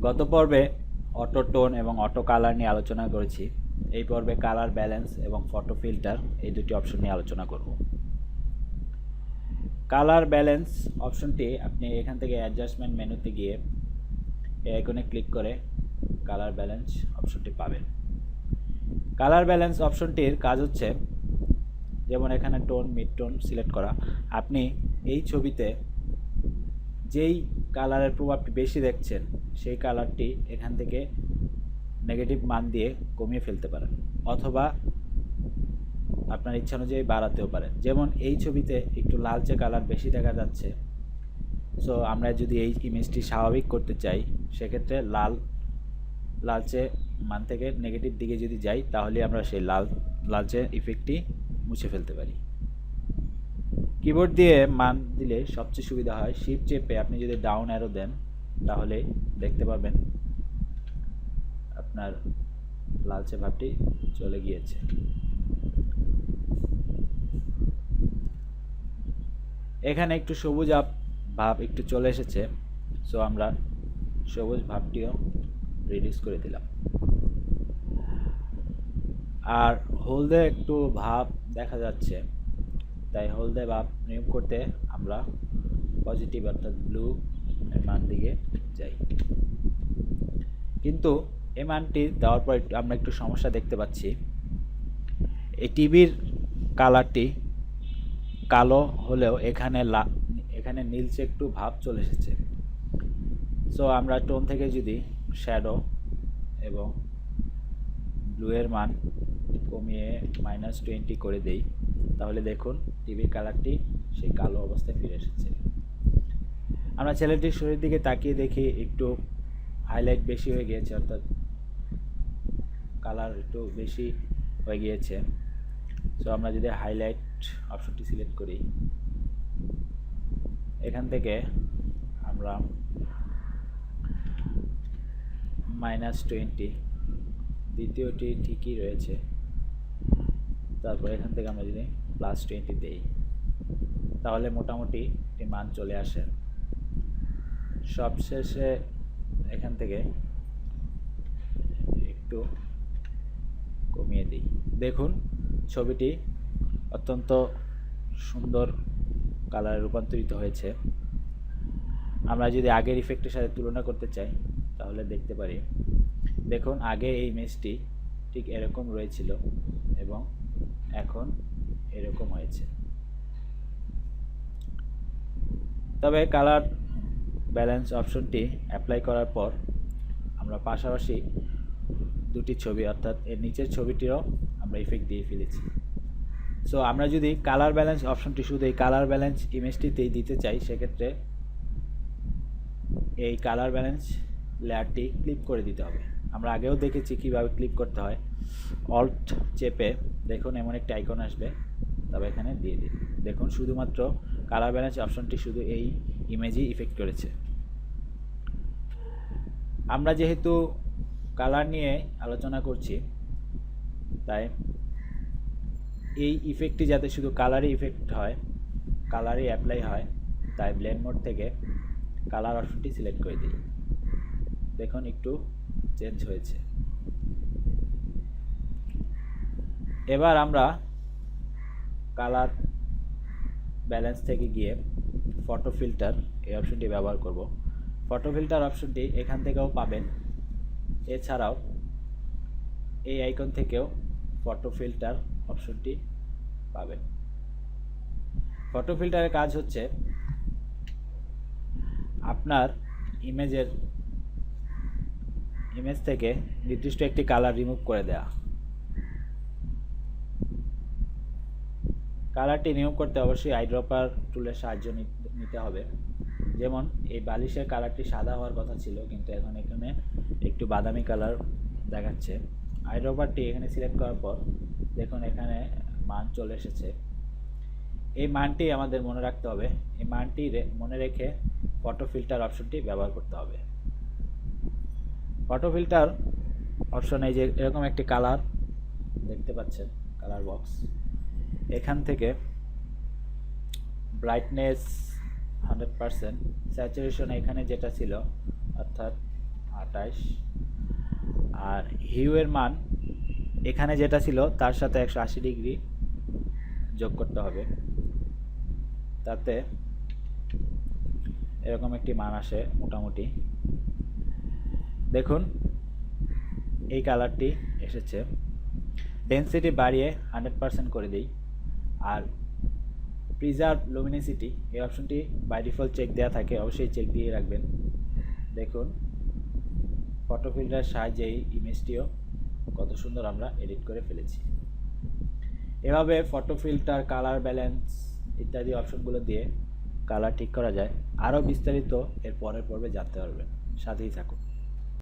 গত পর্বে auto tone এবং অটো কালার নিয়ে আলোচনা করেছি। এই পর্বে কালার ব্যালেন্স এবং ফটো ফিল্টার এই দুটি অপশন নিয়ে আলোচনা করব। কালার ব্যালেন্স অপশনটি আপনি এখান থেকে অ্যাডজাস্টমেন্ট মেনুতে গিয়ে এই আইকনে ক্লিক করে কালার ব্যালেন্স অপশনটি পাবেন। কালার ব্যালেন্স অপশনটির কাজ হচ্ছে, যেমন এখানে টোন মিড টোন সিলেক্ট করা, আপনি এই ছবিতে যেই কালারের প্রভাবটি বেশি দেখছেন সেই কালারটি এখান থেকে নেগেটিভ মান দিয়ে কমিয়ে ফেলতে পারেন, অথবা আপনার ইচ্ছা অনুযায়ী বাড়াতেও পারেন। যেমন এই ছবিতে একটু লালচে কালার বেশি দেখা যাচ্ছে, সো আমরা যদি এই ইমেজটি স্বাভাবিক করতে চাই সেক্ষেত্রে লালচে মান থেকে নেগেটিভ দিকে যদি যাই তাহলে আমরা সেই লালচে ইফেক্টটি মুছে ফেলতে পারি। কিবোর্ড দিয়ে মান দিলে সবচেয়ে সুবিধা হয়। শিফট চেপে আপনি যদি ডাউন অ্যারো দেন তাহলে দেখতে পাবেন আপনার লালচে ভাবটি চলে গিয়েছে। এখানে একটু সবুজ ভাব একটু চলে এসেছে, সো আমরা সবুজ ভাবটিও রিডিউস করে দিলাম। আর হলদে একটু ভাব দেখা যাচ্ছে, তাই হলদে ভাব নিয়োগ করতে আমরা পজিটিভ অর্থাৎ ব্লু এর মান দিকে যাই। কিন্তু এই মানটি দেওয়ার পর আমরা একটু সমস্যা দেখতে পাচ্ছি। এই টিভির কালারটি কালো হলেও এখানে নীলচে একটু ভাব চলে এসেছে। সো আমরা টোন থেকে যদি শ্যাডো এবং ব্লু এর মান কমিয়ে -20 করে দেই তাহলে দেখুন টিভির কালারটি সেই কালো অবস্থায় ফিরে এসেছে। আমরা ছেলেটির শরীরের দিকে তাকিয়ে দেখি একটু হাইলাইট বেশি হয়ে গিয়েছে, অর্থাৎ কালার একটু বেশি হয়ে গিয়েছে। সো আমরা যদি হাইলাইট অপশনটি সিলেক্ট করি, এখান থেকে আমরা -20, দ্বিতীয়টি ঠিকই রয়েছে, তারপর এখান থেকে আমরা যদি +20 দেই তাহলে মোটামুটি একটি মান চলে আসে। সবশেষে এখান থেকে একটু কমিয়ে দিই, দেখুন ছবিটি অত্যন্ত সুন্দর কালারে রূপান্তরিত হয়েছে। আমরা যদি আগের ইফেক্টের সাথে তুলনা করতে চাই তাহলে দেখতে পারি, দেখুন আগে এই ইমেজটি ঠিক এরকম রয়েছিল এবং এখন এরকম হয়েছে। তবে কালার ব্যালেন্স অপশনটি অ্যাপ্লাই করার পর আমরা পাশাপাশি দুটি ছবি অর্থাৎ এর নিচের ছবিটিরও আমরা ইফেক্ট দিয়ে ফেলেছি। সো আমরা যদি কালার ব্যালেন্স অপশনটি শুধু এই কালার ব্যালেন্স ইমেজটিতেই দিতে চাই সেক্ষেত্রে এই কালার ব্যালেন্স লেয়ারটি ক্লিক করে দিতে হবে। আমরা আগেও দেখেছি কীভাবে ক্লিক করতে হয়। অল্ট চেপে দেখুন এমন একটা আইকন আসবে, তবে এখানে দিয়ে দিন। দেখুন শুধুমাত্র কালার ব্যালেন্স অপশনটি শুধু এই ইমেজই ইফেক্ট করেছে। আমরা যেহেতু কালার নিয়ে আলোচনা করছি তাই এই ইফেক্টটি যাতে শুধু কালারই ইফেক্ট হয়, কালারই অ্যাপ্লাই হয়, তাই ব্লেন্ড মোড থেকে কালার অপশনটি সিলেক্ট করে দিই। দেখুন একটু চেঞ্জ হয়েছে। এবার আমরা কালার ব্যালেন্স থেকে গিয়ে ফটো ফিল্টার এই অপশনটি ব্যবহার করব। ফটো ফিল্টার অপশনটি এখান থেকেও পাবেন, এছাড়াও এই আইকন থেকেও ফটো ফিল্টার অপশনটি পাবেন। ফটো ফিল্টারের কাজ হচ্ছে আপনার ইমেজ থেকে নির্দিষ্ট একটি কালার রিমুভ করে দেয়া। কালারটি রিমুভ করতে অবশ্যই আইড্রপার টুলের সাহায্য নিতে হবে। যেমন এই বালিশের কালারটি সাদা হওয়ার কথা ছিল, কিন্তু এখন এখানে একটু বাদামি কালার দেখাচ্ছে। আইড্রপারটি এখানে সিলেক্ট করার পর দেখুন এখানে মান চলে এসেছে। এই মানটি আমাদের মনে রাখতে হবে, এই মানটি মনে রেখে ফটো ফিল্টার অপশনটি ব্যবহার করতে হবে। ফটো ফিল্টার অপশনে যে এরকম একটি কালার দেখতে পাচ্ছেন, কালার বক্স, এখান থেকে ব্রাইটনেস 100%, স্যাচুরেশন এখানে যেটা ছিল অর্থাৎ 28। আর হিউয়ের মান এখানে যেটা ছিল তার সাথে 180 ডিগ্রি যোগ করতে হবে, তাতে এরকম একটি মান আসে মোটামুটি। দেখুন এই কালারটি এসেছে। ডেনসিটি বাড়িয়ে 100% করে দিই। আর প্রিজার্ভ লুমিনিসিটি এই অপশনটি বাই ডিফল্ট চেক দেওয়া থাকে, অবশ্যই চেক দিয়ে রাখবেন। দেখুন ফটো ফিল্টারের সাহায্যে এই ইমেজটিও কত সুন্দর আমরা এডিট করে ফেলেছি। এভাবে ফটো ফিল্টার, কালার ব্যালেন্স ইত্যাদি অপশনগুলো দিয়ে কালার ঠিক করা যায়। আরও বিস্তারিত এর পরের পর্বে জানতে পারবেন, সাথেই থাকুন।